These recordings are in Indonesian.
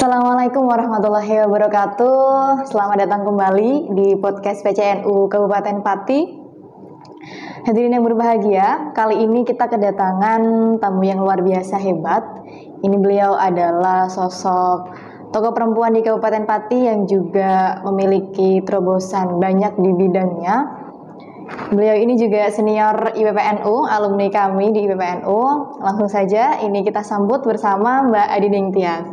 Assalamualaikum warahmatullahi wabarakatuh. Selamat datang kembali di podcast PCNU Kabupaten Pati. Hadirin yang berbahagia, kali ini kita kedatangan tamu yang luar biasa hebat. Ini beliau adalah sosok tokoh perempuan di Kabupaten Pati yang juga memiliki terobosan banyak di bidangnya. Beliau ini juga senior IPPNU, alumni kami di IPPNU. Langsung saja ini kita sambut bersama Mbak Adining Tias.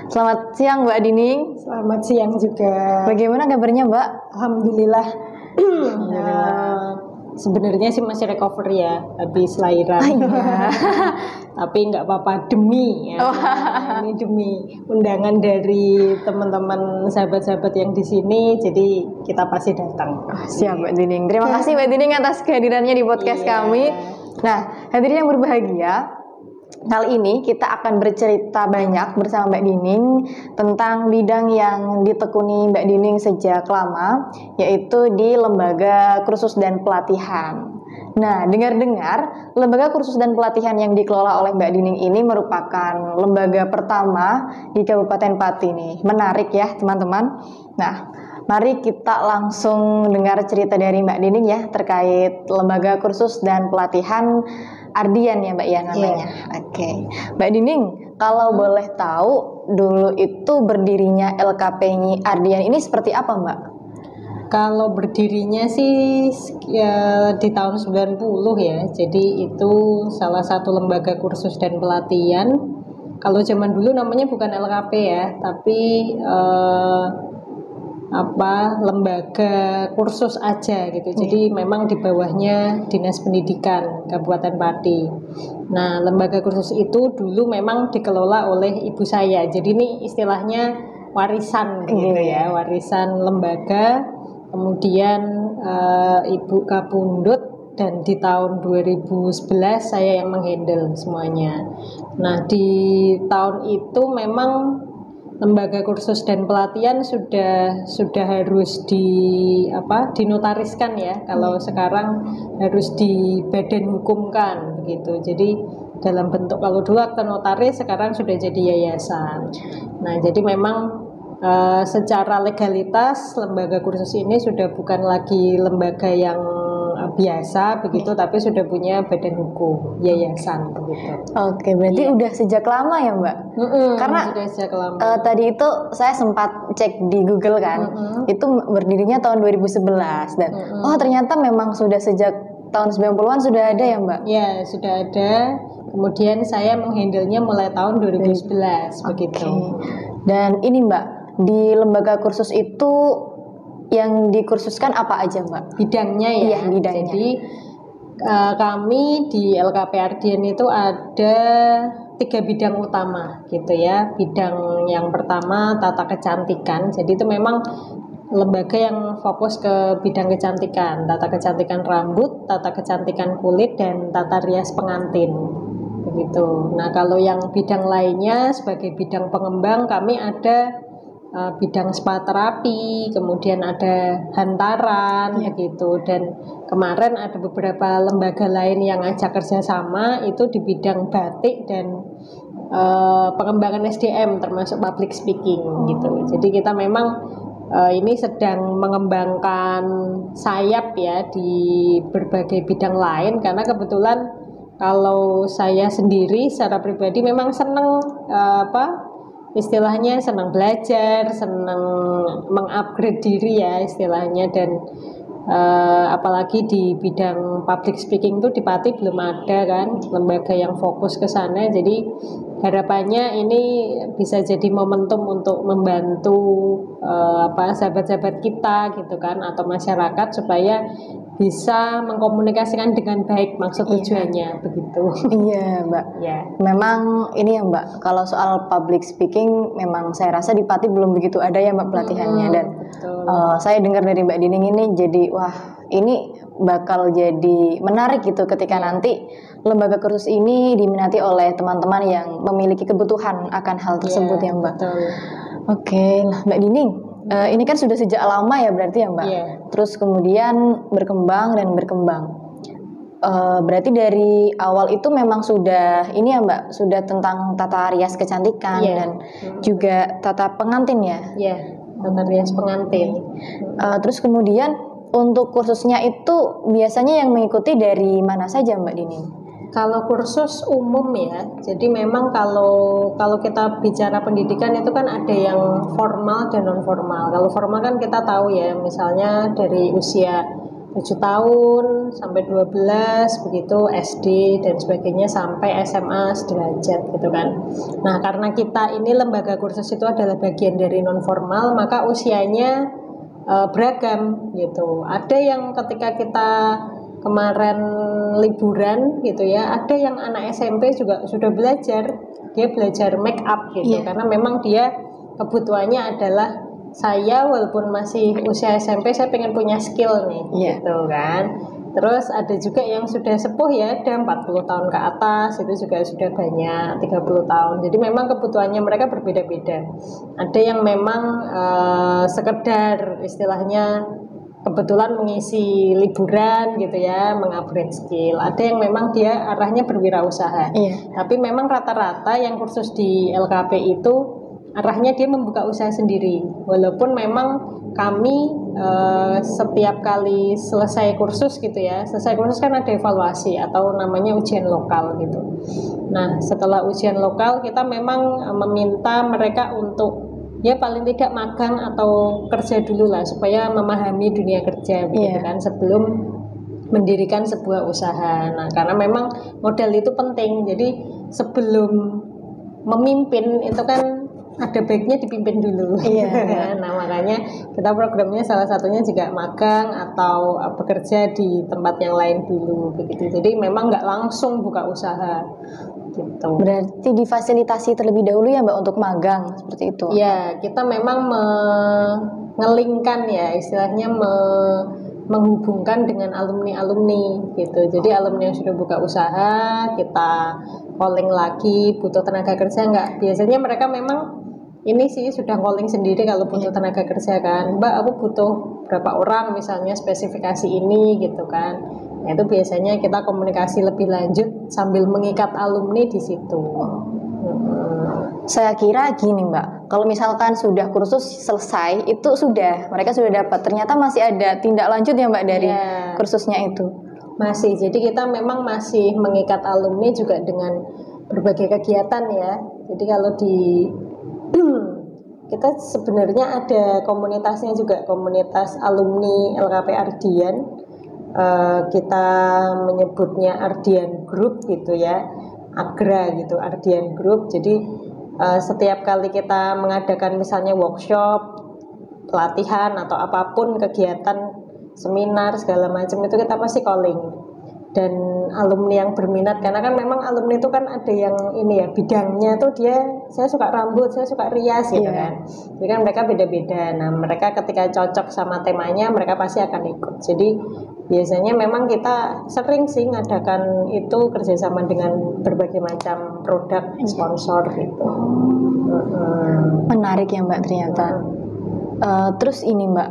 Selamat siang Mbak Adining. Selamat siang juga. Bagaimana kabarnya Mbak? Alhamdulillah. Sebenarnya sih masih recovery ya, habis lahiran. Tapi nggak apa-apa demi ya. Ini demi undangan dari teman-teman sahabat-sahabat yang di sini, jadi kita pasti datang. Siap Mbak Dining. Terima kasih Mbak Dining atas kehadirannya di podcast kami. Nah, hadirin yang berbahagia, kali ini kita akan bercerita banyak bersama Mbak Dining tentang bidang yang ditekuni Mbak Dining sejak lama, yaitu di Lembaga Kursus dan Pelatihan. Nah, dengar-dengar lembaga kursus dan pelatihan yang dikelola oleh Mbak Dining ini merupakan lembaga pertama di Kabupaten Pati nih. Menarik ya teman-teman. Nah, mari kita langsung dengar cerita dari Mbak Dining ya terkait lembaga kursus dan pelatihan Ardian ya Mbak ya namanya. Oke. Mbak Dining, kalau boleh tahu dulu itu berdirinya LKP Ardian ini seperti apa Mbak? Kalau berdirinya sih ya, di tahun 90 ya. Jadi itu salah satu lembaga kursus dan pelatihan. Kalau zaman dulu namanya bukan LKP ya, tapi lembaga kursus aja gitu. Jadi memang di bawahnya Dinas Pendidikan Kabupaten Pati. Nah, lembaga kursus itu dulu memang dikelola oleh ibu saya. Jadi ini istilahnya warisan gitu ya, warisan lembaga. Kemudian ibu kapundhut dan di tahun 2011 saya yang menghandle semuanya. Nah, di tahun itu memang lembaga kursus dan pelatihan sudah harus dinotariskan ya. Kalau sekarang harus di badan hukumkan begitu. Jadi dalam bentuk, kalau dulu akta notaris, sekarang sudah jadi yayasan. Nah, jadi memang secara legalitas lembaga kursus ini sudah bukan lagi lembaga yang biasa begitu, tapi sudah punya badan hukum yayasan begitu. Oke, berarti udah sejak lama ya Mbak? Karena sudah sejak lama. Tadi itu saya sempat cek di Google kan, itu berdirinya tahun 2011 dan ternyata memang sudah sejak tahun 90-an sudah ada ya Mbak? Ya, sudah ada. Kemudian saya menghandlenya mulai tahun 2011 begitu. Dan ini Mbak, di lembaga kursus itu yang dikursuskan apa aja Mbak? Bidangnya ya. Iya, bidangnya. Jadi kami di LKP Ardian itu ada 3 bidang utama gitu ya. Bidang yang pertama tata kecantikan. Jadi itu memang lembaga yang fokus ke bidang kecantikan, tata kecantikan rambut, tata kecantikan kulit, dan tata rias pengantin begitu. Nah, kalau yang bidang lainnya sebagai bidang pengembang, kami ada bidang spa terapi, kemudian ada hantaran begitu, dan kemarin ada beberapa lembaga lain yang ajak kerjasama itu di bidang batik dan pengembangan SDM termasuk public speaking gitu. Jadi kita memang ini sedang mengembangkan sayap ya di berbagai bidang lain, karena kebetulan kalau saya sendiri secara pribadi memang senang istilahnya senang belajar, senang mengupgrade diri ya istilahnya, dan apalagi di bidang public speaking itu di Pati belum ada kan lembaga yang fokus ke sana. Jadi harapannya ini bisa jadi momentum untuk membantu sahabat-sahabat kita gitu kan, atau masyarakat supaya bisa mengkomunikasikan dengan baik maksud tujuannya begitu. Iya Mbak. Ya. Memang ini ya Mbak, kalau soal public speaking memang saya rasa di Pati belum begitu ada ya Mbak pelatihannya, dan saya dengar dari Mbak Dining ini jadi wah ini bakal jadi menarik gitu ketika nanti lembaga kursus ini diminati oleh teman-teman yang memiliki kebutuhan akan hal tersebut ya Mbak. Betul. Oke, nah Mbak Dining, ini kan sudah sejak lama ya berarti ya Mbak. Terus kemudian berkembang dan berkembang. berarti dari awal itu memang sudah ini ya Mbak, sudah tentang tata rias kecantikan dan juga tata pengantin ya? Iya, tata rias pengantin. Terus kemudian untuk kursusnya itu biasanya yang mengikuti dari mana saja Mbak Dini? Kalau kursus umum ya, jadi memang kalau kita bicara pendidikan itu kan ada yang formal dan non formal. Kalau formal kan kita tahu ya, misalnya dari usia 7 tahun sampai 12 begitu, SD dan sebagainya, sampai SMA sederajat gitu kan. Nah, karena kita ini lembaga kursus itu adalah bagian dari non formal, maka usianya beragam gitu. Ada yang ketika kita kemarin liburan gitu ya, ada yang anak SMP juga sudah belajar, dia belajar make up gitu, karena memang dia kebutuhannya adalah, saya walaupun masih usia SMP saya pengen punya skill nih gitu kan. Terus ada juga yang sudah sepuh ya, ada 40 tahun ke atas, itu juga sudah banyak, 30 tahun. Jadi memang kebutuhannya mereka berbeda-beda. Ada yang memang sekedar istilahnya kebetulan mengisi liburan gitu ya, mengupgrade skill. Ada yang memang dia arahnya berwirausaha. Tapi memang rata-rata yang kursus di LKP itu arahnya dia membuka usaha sendiri. Walaupun memang kami setiap kali selesai kursus gitu ya, selesai kursus kan ada evaluasi atau namanya ujian lokal gitu. Nah, setelah ujian lokal kita memang meminta mereka untuk ya paling tidak magang atau kerja dulu lah, supaya memahami dunia kerja begitu kan, sebelum mendirikan sebuah usaha. Nah, karena memang modal itu penting. Jadi sebelum memimpin itu kan ada baiknya dipimpin dulu. Nah, makanya kita programnya salah satunya juga magang atau bekerja di tempat yang lain dulu begitu. Jadi memang nggak langsung buka usaha gitu. Berarti difasilitasi terlebih dahulu ya Mbak untuk magang seperti itu? Ya, kita memang mengelingkan ya, istilahnya menghubungkan dengan alumni-alumni gitu. Jadi alumni yang sudah buka usaha kita calling lagi, butuh tenaga kerja nggak? Biasanya mereka memang ini sih sudah calling sendiri kalau butuh tenaga kerja kan. Mbak, aku butuh berapa orang misalnya, spesifikasi ini gitu kan. Nah, itu biasanya kita komunikasi lebih lanjut sambil mengikat alumni di situ. Saya kira gini Mbak, kalau misalkan sudah kursus selesai itu sudah, mereka sudah dapat, ternyata masih ada tindak lanjut ya Mbak dari kursusnya itu? Masih, jadi kita memang masih mengikat alumni juga dengan berbagai kegiatan ya. Jadi kalau di kita sebenarnya ada komunitasnya juga, komunitas alumni LKP Ardian. Kita menyebutnya Ardian Group gitu ya, Agra gitu, Ardian Group. Jadi setiap kali kita mengadakan misalnya workshop, pelatihan atau apapun kegiatan, seminar segala macam, itu kita pasti calling. Dan alumni yang berminat, karena kan memang alumni itu kan ada yang ini ya, bidangnya tuh dia, saya suka rambut, saya suka rias gitu kan. Jadi kan mereka beda-beda. Nah, mereka ketika cocok sama temanya, mereka pasti akan ikut. Jadi biasanya memang kita sering sih ngadakan itu kerjasama dengan berbagai macam produk sponsor gitu. Menarik ya Mbak ternyata. Terus ini Mbak,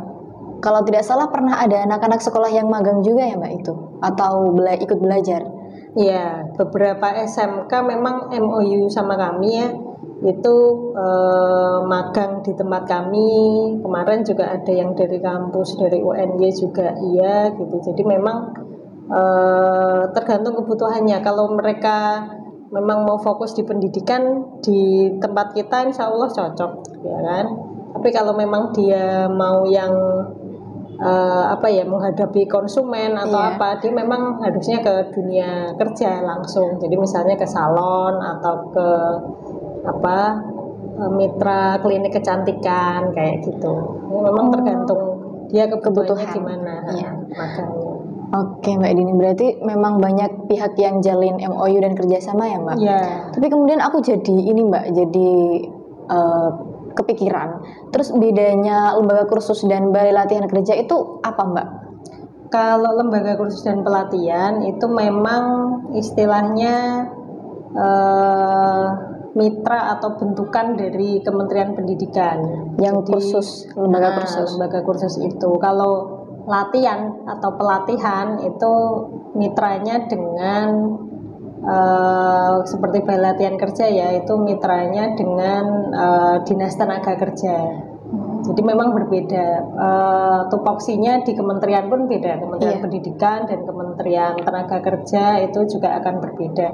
kalau tidak salah pernah ada anak-anak sekolah yang magang juga ya Mbak itu? Atau ikut belajar? Ya, beberapa SMK memang MOU sama kami ya, itu magang di tempat kami. Kemarin juga ada yang dari kampus, dari UNY juga iya gitu. Jadi memang tergantung kebutuhannya. Kalau mereka memang mau fokus di pendidikan, di tempat kita insya Allah cocok ya kan. Tapi kalau memang dia mau yang menghadapi konsumen atau apa, dia memang harusnya ke dunia kerja langsung. Jadi misalnya ke salon atau ke mitra klinik kecantikan kayak gitu. Ini memang tergantung dia kebutuhannya gimana makanya. Oke Mbak Dini, berarti memang banyak pihak yang jalin MOU dan kerjasama ya Mbak? Iya. Tapi kemudian aku jadi ini Mbak, jadi kepikiran. Terus bedanya lembaga kursus dan balai latihan kerja itu apa Mbak? Kalau lembaga kursus dan pelatihan itu memang istilahnya mitra atau bentukan dari Kementerian Pendidikan. Yang jadi, kursus, lembaga kursus itu. Kalau latihan atau pelatihan itu mitranya dengan seperti balai latihan kerja ya, itu mitranya dengan Dinas Tenaga Kerja. Jadi memang berbeda, tupoksinya di kementerian pun beda, Kementerian Pendidikan dan Kementerian Tenaga Kerja itu juga akan berbeda.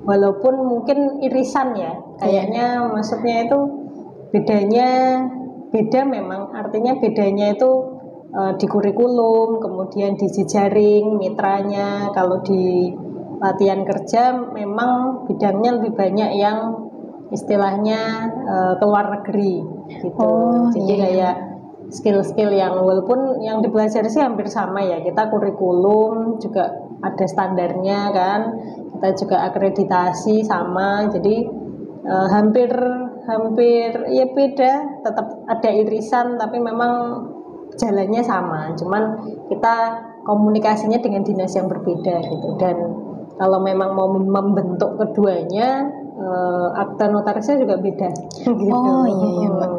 Walaupun mungkin irisan ya, kayaknya maksudnya itu bedanya beda memang, artinya bedanya itu di kurikulum, kemudian di jejaring mitranya. Kalau di latihan kerja memang bidangnya lebih banyak yang istilahnya ke luar negeri gitu. Jadi kayak skill-skill yang walaupun yang dipelajari sih hampir sama ya, kita kurikulum juga ada standarnya kan, kita juga akreditasi sama, jadi hampir ya beda, tetap ada irisan tapi memang jalannya sama, cuman kita komunikasinya dengan dinas yang berbeda gitu. Dan kalau memang mau membentuk keduanya, akta notarisnya juga beda gitu. Oh iya Mbak.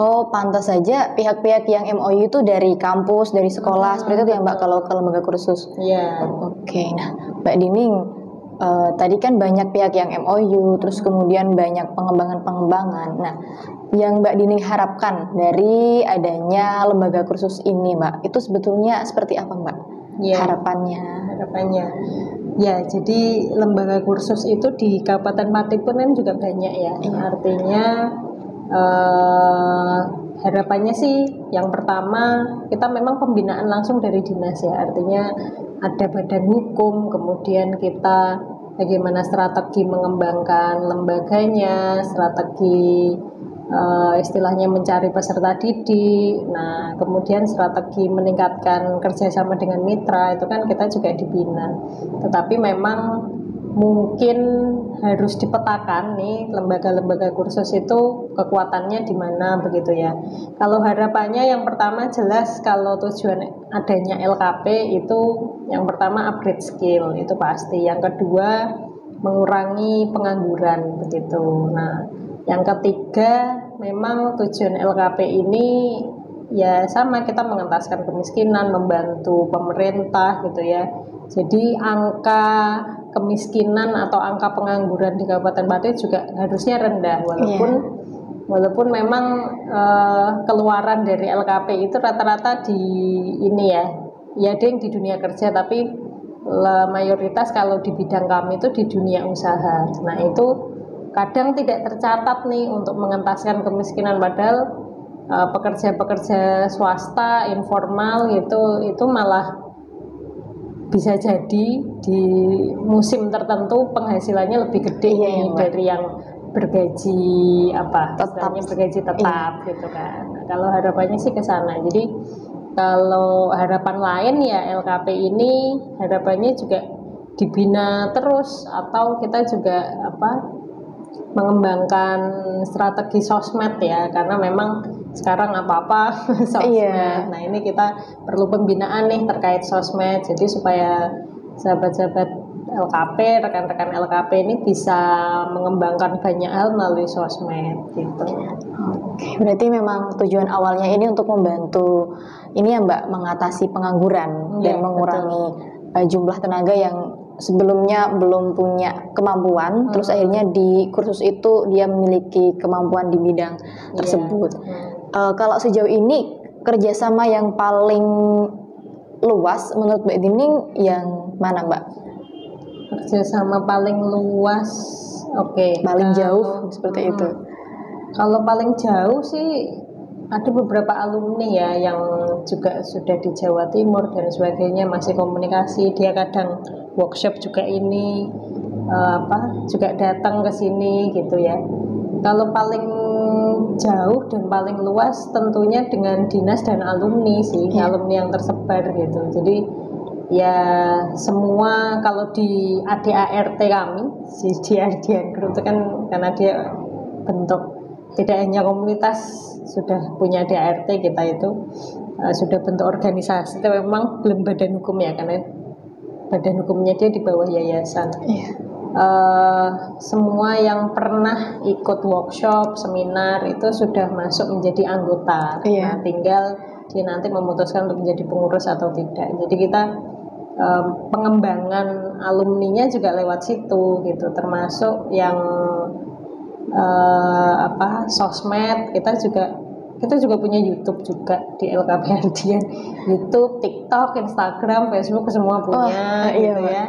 Oh pantas saja pihak-pihak yang MOU itu dari kampus, dari sekolah seperti itu ya Mbak, kalau ke lembaga kursus. Iya. Oke, nah Mbak Dining, tadi kan banyak pihak yang MOU, terus kemudian banyak pengembangan. Nah, yang Mbak Dining harapkan dari adanya lembaga kursus ini Mbak, itu sebetulnya seperti apa Mbak? Harapannya. Ya, jadi lembaga kursus itu di Kabupaten Pati pun kan juga banyak ya. Artinya harapannya sih yang pertama kita memang pembinaan langsung dari dinas ya. Artinya ada badan hukum, kemudian kita bagaimana strategi mengembangkan lembaganya, strategi istilahnya mencari peserta didik. Nah, kemudian strategi meningkatkan kerjasama dengan mitra itu kan kita juga dibina. Tetapi memang mungkin harus dipetakan nih lembaga-lembaga kursus itu kekuatannya di mana begitu ya. Kalau harapannya yang pertama jelas kalau tujuan adanya LKP itu yang pertama upgrade skill itu pasti. Yang kedua mengurangi pengangguran begitu. Nah, yang ketiga, memang tujuan LKP ini ya sama, kita mengentaskan kemiskinan, membantu pemerintah gitu ya. Jadi angka kemiskinan atau angka pengangguran di Kabupaten Pati juga harusnya rendah, walaupun memang keluaran dari LKP itu rata-rata di ini ya ada yang di dunia kerja, tapi mayoritas kalau di bidang kami itu di dunia usaha. Nah itu kadang tidak tercatat nih untuk mengentaskan kemiskinan, padahal pekerja-pekerja swasta informal itu malah bisa jadi di musim tertentu penghasilannya lebih gede dari yang bergaji bergaji tetap gitu kan. Nah, kalau harapannya sih ke sana. Jadi kalau harapan lain ya LKP ini harapannya juga dibina terus, atau kita juga mengembangkan strategi sosmed ya, karena memang sekarang apa-apa sosmed. Nah ini kita perlu pembinaan nih terkait sosmed, jadi supaya sahabat-sahabat LKP, rekan-rekan LKP ini bisa mengembangkan banyak hal melalui sosmed gitu. Oke, berarti memang tujuan awalnya ini untuk membantu ini ya Mbak, mengatasi pengangguran dan mengurangi jumlah tenaga yang sebelumnya belum punya kemampuan, terus akhirnya di kursus itu dia memiliki kemampuan di bidang tersebut. Kalau sejauh ini kerjasama yang paling luas menurut Mbak Dining yang mana Mbak? Kerjasama paling luas, paling jauh seperti itu. Kalau paling jauh sih ada beberapa alumni ya yang juga sudah di Jawa Timur dan sebagainya, masih komunikasi. Dia kadang workshop juga ini juga datang ke sini gitu ya. Kalau paling jauh dan paling luas tentunya dengan dinas dan alumni sih, alumni yang tersebar gitu. Jadi ya semua, kalau di ADART kami di Ardian Group itu kan karena dia bentuk tidak hanya komunitas, sudah punya DART kita itu sudah bentuk organisasi, tapi memang belum badan hukum ya, karena badan hukumnya dia di bawah yayasan. Semua yang pernah ikut workshop, seminar itu sudah masuk menjadi anggota. Nah, tinggal dia nanti memutuskan untuk menjadi pengurus atau tidak. Jadi kita pengembangan alumninya juga lewat situ gitu, termasuk yang sosmed. Kita juga punya YouTube juga di LKP Ardian, YouTube, TikTok, Instagram, Facebook semua punya gitu ya.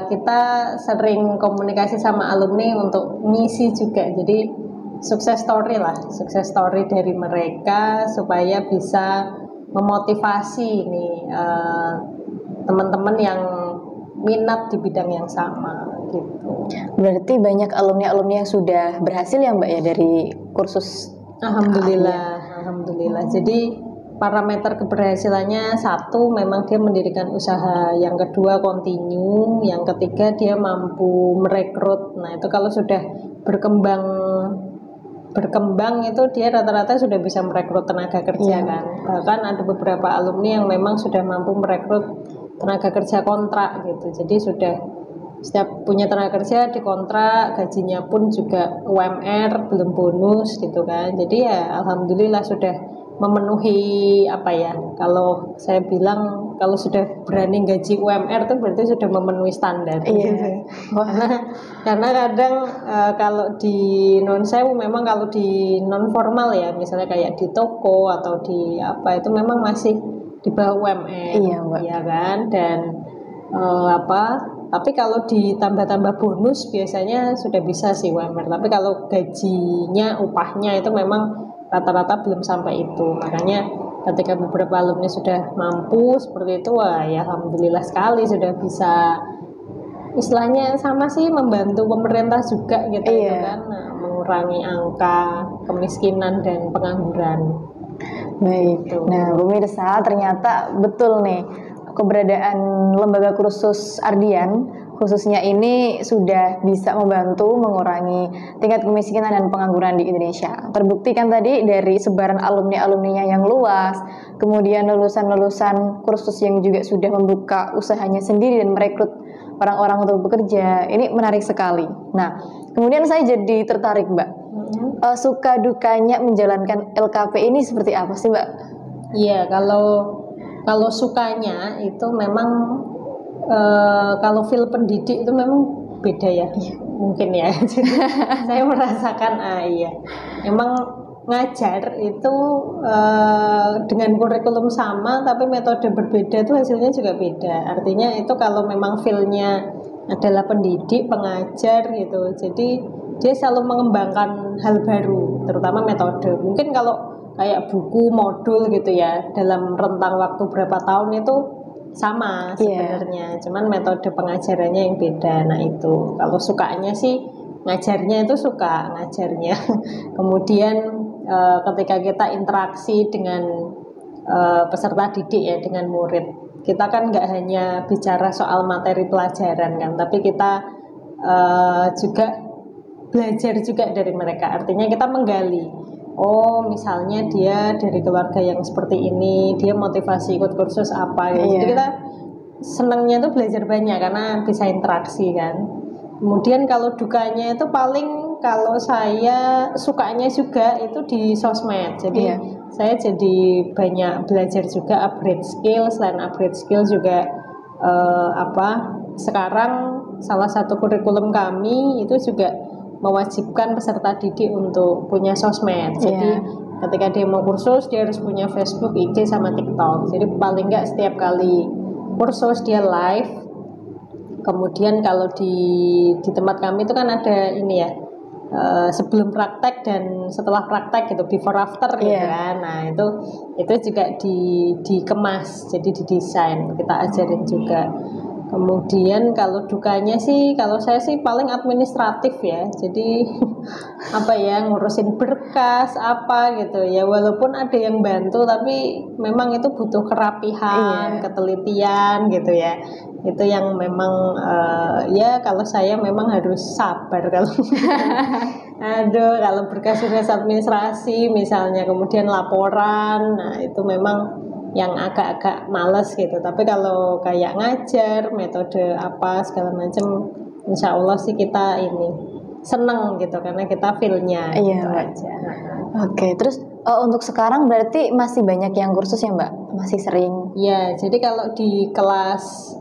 Kita sering komunikasi sama alumni untuk ngisi juga, jadi sukses story dari mereka supaya bisa memotivasi nih teman-teman yang minat di bidang yang sama gitu. Berarti banyak alumni-alumni yang sudah berhasil ya Mbak ya dari kursus. Alhamdulillah. Jadi parameter keberhasilannya, satu memang dia mendirikan usaha, yang kedua continue, yang ketiga dia mampu merekrut. Nah itu kalau sudah berkembang itu dia rata-rata sudah bisa merekrut tenaga kerja kan. Bahkan ada beberapa alumni yang memang sudah mampu merekrut tenaga kerja kontrak gitu. Jadi sudah setiap punya tenaga kerja dikontrak, gajinya pun juga UMR, belum bonus gitu kan. Jadi ya alhamdulillah sudah memenuhi kalau saya bilang kalau sudah berani gaji UMR itu berarti sudah memenuhi standar. Gitu. Karena kadang kalau di non sewu memang kalau di non formal ya, misalnya kayak di toko atau di itu memang masih di bawah UMR. Iya kan? Dan tapi kalau ditambah-tambah bonus biasanya sudah bisa sih UMR. Tapi kalau gajinya, upahnya itu memang rata-rata belum sampai itu. Makanya ketika beberapa alumni sudah mampu seperti itu, wah ya alhamdulillah sekali sudah bisa, istilahnya sama sih membantu pemerintah juga gitu kan, mengurangi angka kemiskinan dan pengangguran. Baik. Nah, pemirsa, ternyata betul nih keberadaan lembaga kursus Ardian khususnya ini sudah bisa membantu mengurangi tingkat kemiskinan dan pengangguran di Indonesia. Terbukti kan tadi dari sebaran alumni-alumninya yang luas, kemudian lulusan-lulusan kursus yang juga sudah membuka usahanya sendiri dan merekrut orang-orang untuk bekerja. Ini menarik sekali. Nah, kemudian saya jadi tertarik, Mbak. Suka dukanya menjalankan LKP ini seperti apa sih, Mbak? Iya, kalau sukanya itu memang kalau feel pendidik itu memang beda ya, mungkin ya. Jadi saya merasakan emang ngajar itu dengan kurikulum sama tapi metode berbeda itu hasilnya juga beda. Artinya itu kalau memang feel-nya adalah pendidik, pengajar gitu, jadi dia selalu mengembangkan hal baru, terutama metode. Mungkin kalau kayak buku, modul gitu ya, dalam rentang waktu berapa tahun itu sama sebenarnya, cuman metode pengajarannya yang beda. Nah itu kalau sukanya sih ngajarnya itu suka ngajarnya. Kemudian ketika kita interaksi dengan peserta didik ya, dengan murid, kita kan nggak hanya bicara soal materi pelajaran kan, tapi kita juga belajar juga dari mereka. Artinya kita menggali, misalnya dia dari keluarga yang seperti ini, dia motivasi ikut kursus apa gitu. Jadi kita senangnya itu belajar banyak karena bisa interaksi kan. Kemudian kalau dukanya itu paling, kalau saya sukanya juga itu di sosmed. Jadi saya jadi banyak belajar juga, upgrade skill. Selain upgrade skill juga sekarang salah satu kurikulum kami itu juga mewajibkan peserta didik untuk punya sosmed. Jadi ketika dia mau kursus, dia harus punya Facebook, IG, sama TikTok. Jadi paling nggak setiap kali kursus dia live. Kemudian kalau di tempat kami itu kan ada ini ya, sebelum praktek dan setelah praktek gitu, before after gitu kan. Nah itu juga dikemas, jadi didesain, kita ajarin juga. Kemudian kalau dukanya sih, kalau saya sih paling administratif ya. Jadi ngurusin berkas gitu ya. Walaupun ada yang bantu, tapi memang itu butuh kerapihan, ketelitian gitu ya. Itu yang memang kalau saya memang harus sabar kalau kalau berkas-berkas administrasi misalnya, kemudian laporan, nah itu memang yang agak-agak males gitu. Tapi kalau kayak ngajar, metode apa segala macam, insya Allah sih kita ini seneng gitu, karena kita feel-nya gitu aja. Oke, terus untuk sekarang berarti masih banyak yang kursus ya Mbak? Masih sering? Ya, jadi kalau di kelas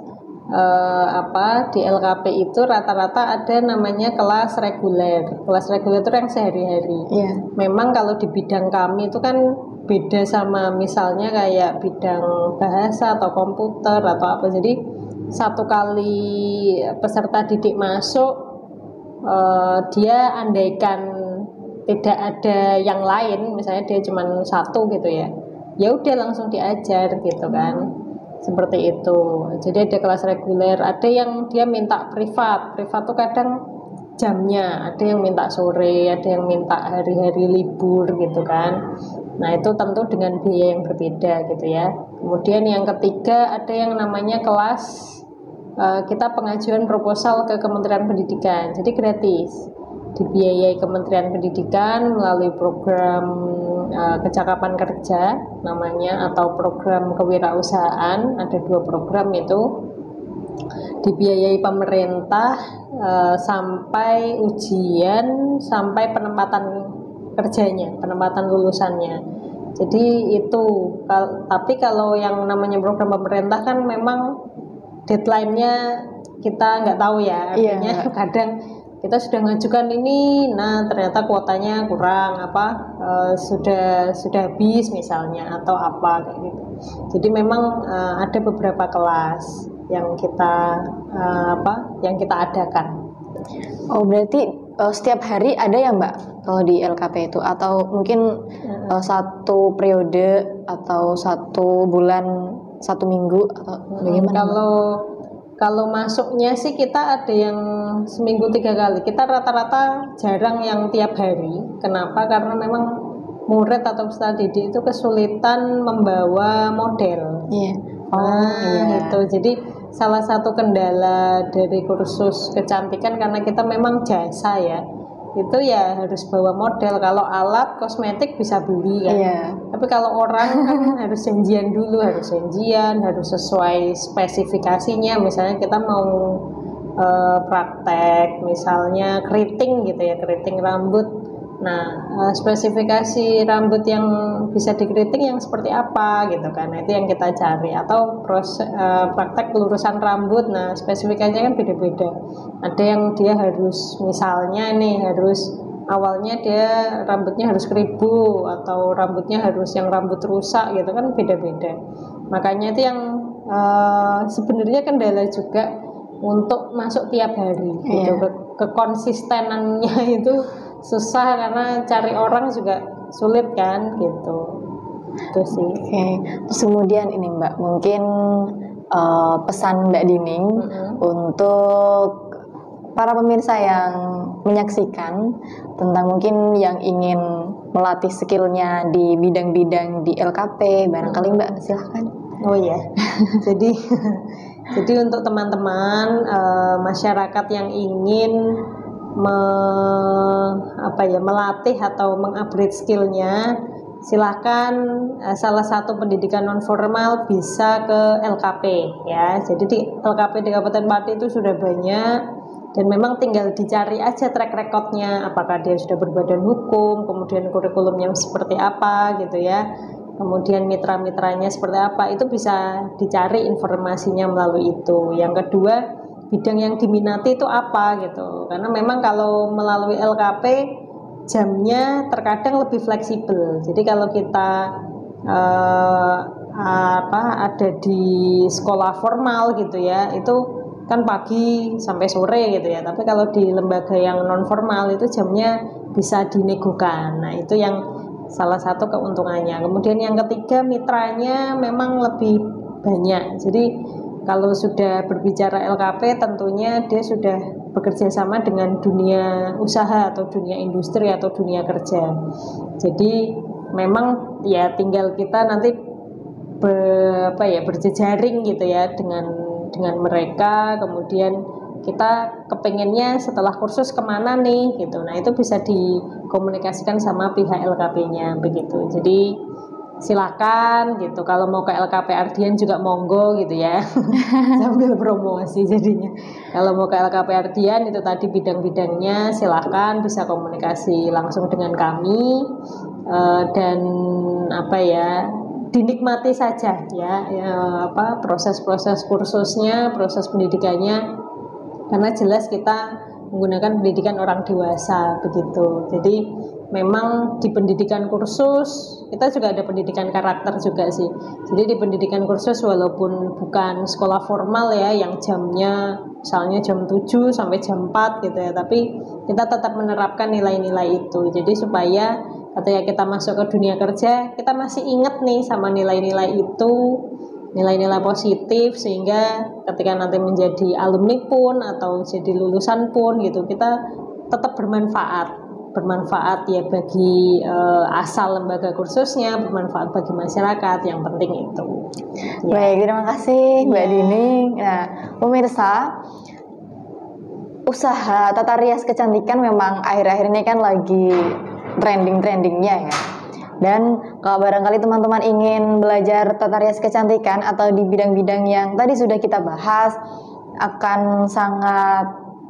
di LKP itu rata-rata ada namanya kelas reguler. Kelas reguler itu yang sehari-hari. Iya. Memang kalau di bidang kami itu kan beda sama misalnya kayak bidang bahasa atau komputer atau apa. Jadi satu kali peserta didik masuk, dia andaikan tidak ada yang lain, misalnya dia cuma satu gitu ya, ya udah langsung diajar gitu kan, seperti itu. Jadi ada kelas reguler, ada yang dia minta privat tuh kadang jamnya, ada yang minta sore, ada yang minta hari-hari libur gitu kan. Nah itu tentu dengan biaya yang berbeda gitu ya. Kemudian yang ketiga ada yang namanya kelas kita pengajuan proposal ke Kementerian Pendidikan, jadi gratis, dibiayai Kementerian Pendidikan melalui program kecakapan kerja namanya, atau program kewirausahaan. Ada 2 program itu, dibiayai pemerintah sampai ujian, sampai penempatan kerjanya, penempatan lulusannya. Jadi itu, tapi kalau yang namanya program pemerintah kan memang deadline-nya kita nggak tahu ya, artinya kadang kita sudah mengajukan ini, nah ternyata kuotanya kurang, sudah habis misalnya atau apa kayak gitu. Jadi memang ada beberapa kelas yang kita adakan. Oh berarti setiap hari ada ya Mbak kalau di LKP itu, atau mungkin satu periode atau 1 bulan, 1 minggu atau bagaimana? Kalau masuknya sih kita ada yang seminggu 3 kali. Kita rata-rata jarang yang tiap hari. Kenapa? Karena memang murid atau peserta didik itu kesulitan membawa model. Iya. Itu. Jadi salah satu kendala dari kursus kecantikan, karena kita memang jasa ya, itu ya harus bawa model. Kalau alat kosmetik bisa beli kan, tapi kalau orang kan harus janjian dulu, harus sesuai spesifikasinya. Misalnya kita mau praktek misalnya keriting gitu ya, keriting rambut. Nah, spesifikasi rambut yang bisa dikeriting yang seperti apa gitu kan. Nah, itu yang kita cari. Atau praktek pelurusan rambut. Nah, spesifikasinya kan beda-beda. Ada yang dia harus misalnya awalnya dia rambutnya harus keribu, atau rambutnya harus yang rambut rusak gitu kan, beda-beda. Makanya itu yang sebenarnya kendala juga untuk masuk tiap hari gitu. Kekonsistenannya itu susah karena cari orang juga sulit kan gitu. Itu sih. Oke. Terus kemudian ini Mbak, mungkin pesan Mbak Dining untuk para pemirsa yang menyaksikan tentang mungkin yang ingin melatih skillnya di bidang-bidang di LKP, barangkali Mbak silahkan. Oh iya. Jadi untuk teman-teman masyarakat yang ingin melatih atau mengupgrade skillnya, silahkan salah satu pendidikan non formal bisa ke LKP ya. Jadi di LKP di Kabupaten Pati itu sudah banyak, dan memang tinggal dicari aja track recordnya, apakah dia sudah berbadan hukum, kemudian kurikulumnya seperti apa gitu ya, kemudian mitra-mitranya seperti apa, itu bisa dicari informasinya melalui itu. Yang kedua, bidang yang diminati itu apa gitu, karena memang kalau melalui LKP jamnya terkadang lebih fleksibel. Jadi kalau kita ada di sekolah formal gitu ya, itu kan pagi sampai sore gitu ya, tapi kalau di lembaga yang non formal itu jamnya bisa dinegokan. Nah itu yang salah satu keuntungannya. Kemudian yang ketiga, mitranya memang lebih banyak. Jadi kalau sudah berbicara LKP, tentunya dia sudah bekerja sama dengan dunia usaha atau dunia industri atau dunia kerja. Jadi memang ya tinggal kita nanti berjejaring gitu ya dengan mereka. Kemudian kita kepengennya setelah kursus kemana nih gitu. Nah itu bisa dikomunikasikan sama pihak LKP-nya begitu. Jadi silakan gitu, kalau mau ke LKP Ardian juga monggo gitu ya. Sambil promosi jadinya. Kalau mau ke LKP Ardian itu tadi bidang-bidangnya, silakan bisa komunikasi langsung dengan kami. dan apa ya, dinikmati saja ya, proses-proses kursusnya, proses pendidikannya, karena jelas kita menggunakan pendidikan orang dewasa begitu. Jadi memang di pendidikan kursus kita juga ada pendidikan karakter juga sih. Jadi di pendidikan kursus walaupun bukan sekolah formal ya, yang jamnya misalnya jam 7 sampai jam 4 gitu ya, tapi kita tetap menerapkan nilai-nilai itu. Jadi supaya ketika kita masuk ke dunia kerja, kita masih ingat nih sama nilai-nilai itu, nilai-nilai positif, sehingga ketika nanti menjadi alumni pun atau jadi lulusan pun gitu, kita tetap bermanfaat ya bagi asal lembaga kursusnya, bermanfaat bagi masyarakat, yang penting itu ya. Baik, terima kasih Mbak Dining. Nah, pemirsa, usaha tata rias kecantikan memang akhir-akhir ini kan lagi trending-trendingnya ya. Dan kalau barangkali teman-teman ingin belajar tata rias kecantikan atau di bidang-bidang yang tadi sudah kita bahas, akan sangat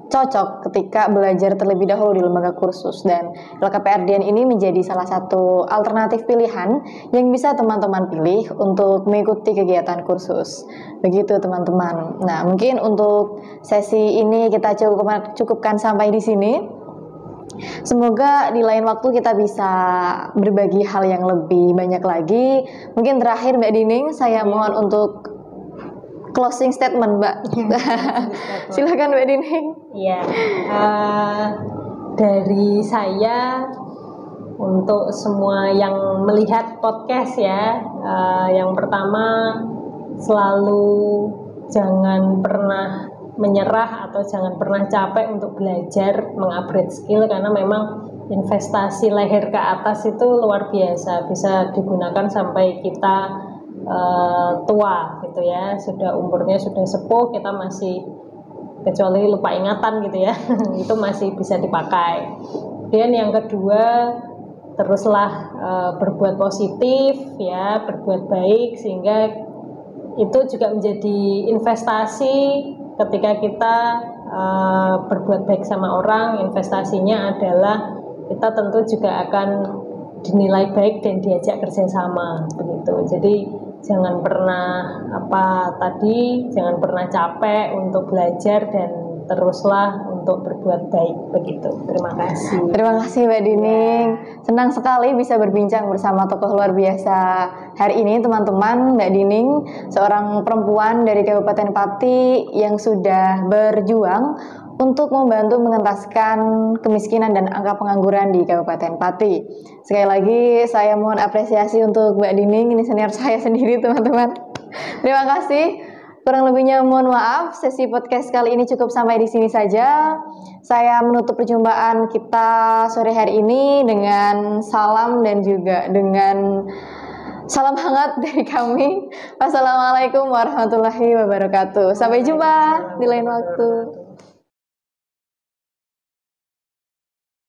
cocok ketika belajar terlebih dahulu di lembaga kursus, dan LKPRDN ini menjadi salah satu alternatif pilihan yang bisa teman-teman pilih untuk mengikuti kegiatan kursus. Begitu teman-teman. Nah, mungkin untuk sesi ini kita cukupkan sampai di sini. Semoga di lain waktu kita bisa berbagi hal yang lebih banyak lagi. Mungkin terakhir Mbak Dining, saya mohon untuk closing statement, Mbak. Silakan Mbak Dining. Iya, dari saya untuk semua yang melihat podcast ya, yang pertama, selalu jangan pernah menyerah atau jangan pernah capek untuk belajar mengupgrade skill, karena memang investasi leher ke atas itu luar biasa, bisa digunakan sampai kita tua gitu ya, sudah umurnya sudah sepuh, kita masih, kecuali lupa ingatan gitu ya itu masih bisa dipakai. Kemudian yang kedua, teruslah berbuat positif ya, berbuat baik, sehingga itu juga menjadi investasi. Ketika kita berbuat baik sama orang, investasinya adalah kita tentu juga akan dinilai baik dan diajak kerjasama begitu. Jadi jangan pernah jangan pernah capek untuk belajar, dan teruslah untuk berbuat baik begitu. Terima kasih. Terima kasih Mbak Dining. Senang sekali bisa berbincang bersama tokoh luar biasa hari ini teman-teman. Mbak Dining, seorang perempuan dari Kabupaten Pati yang sudah berjuang untuk membantu mengentaskan kemiskinan dan angka pengangguran di Kabupaten Pati. Sekali lagi saya mohon apresiasi untuk Mbak Dining, ini senior saya sendiri teman-teman. Terima kasih. Kurang lebihnya mohon maaf, sesi podcast kali ini cukup sampai di sini saja. Saya menutup perjumpaan kita sore hari ini dengan salam dan juga dengan salam hangat dari kami. Wassalamualaikum warahmatullahi wabarakatuh. Sampai jumpa di lain waktu.